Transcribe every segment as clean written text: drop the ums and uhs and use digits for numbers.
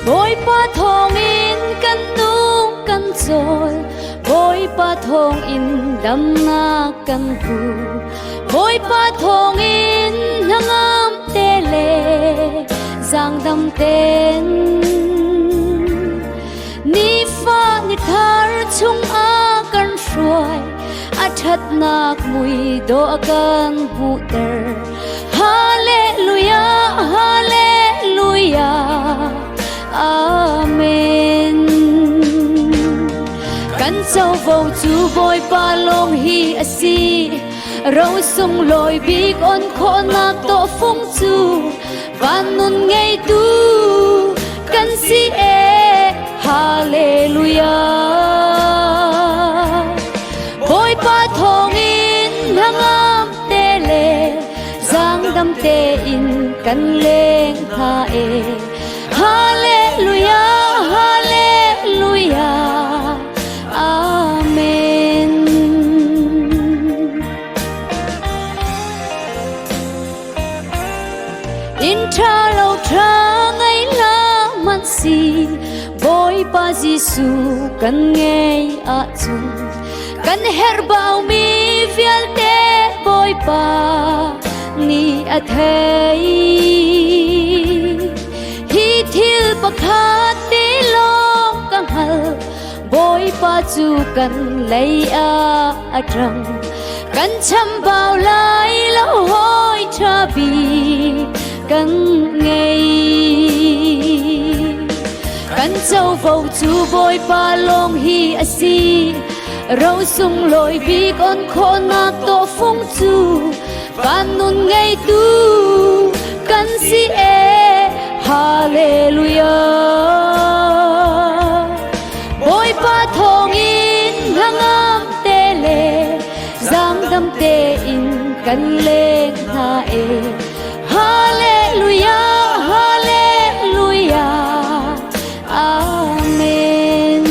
bồi pa thong in kan nung kan chol bồi pa thong in dam na kan pu bồi pa thong in hangam te le giang dam ten ni fa ni thar chung a kan ruai a that nak mui do kan hu ter hallelujah hallelujah amen kan châu vô chu bồi pa long hi asi rau sung loi big on kho nak to phung chu van nun ngay tu kan si e hallelujah bồi pa thong in hangam te le giang dam te in kan leng tha e hallelujah hallelujah amen in tha lo tha ngai la man si bồi pa Giêsu kan ngei a chung kan her bao mi vial te bồi pa ni a thei hi thil pakhat te long kang hal bồi pa chu kan lei a trăng kan cham bao lai lo hoi tha bi kan ngei kan châu vô chu bồi pa long hi asi rau sung loi bi con kho nak to phung chu van nun ngay tu kan si e hallelujah bồi pa thong in hangam te le giang dam te in kan leng na e hallelujah hallelujah amen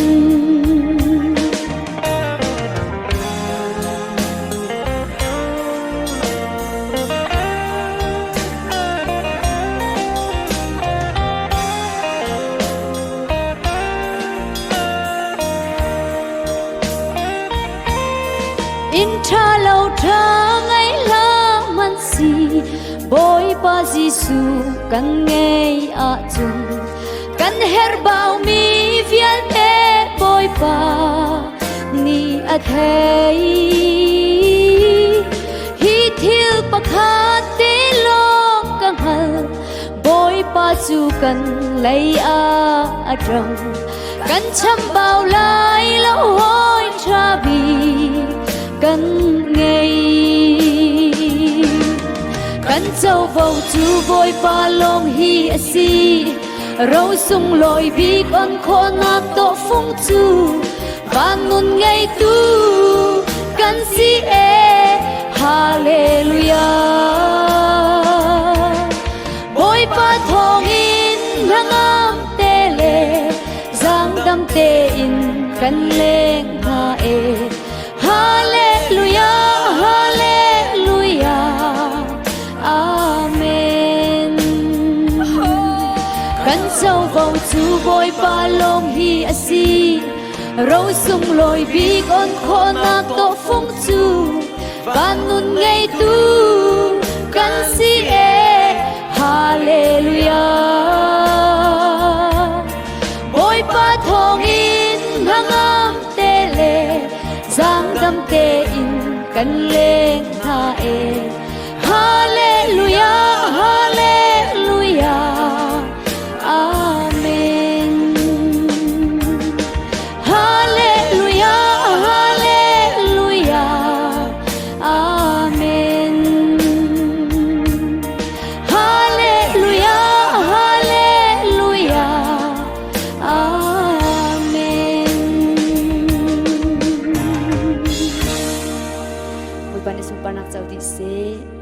in tha lo tha ngai la man si bồi pa Giêsu kan ngei a chung kan her bao mi vial te bồi pa ni a thei hi thil pakhat te long kang hal bồi pa chu kan lei a trăng kan cham bao lai lo hoi tha bi kan ngei kan châu vô chu bồi pa long hi asi rau sung loi bi con kho nak to phung chu van nun ngay tu kan si e hallelujah bồi pa thong in hangam te le giang dam te in kan leng na e hallelujah hallelujah amen kan châu vô chu bồi pa long hi asi rau sung loi bi con kho nak to phung chu van nun ngay tu kan si e hallelujah bồi pa thong in hangam te le giang dam te in kan leng tha e hallelujah hallelujah amen hallelujah hallelujah amen hallelujah hallelujah amen Ôi bạn ấy super nak chau di se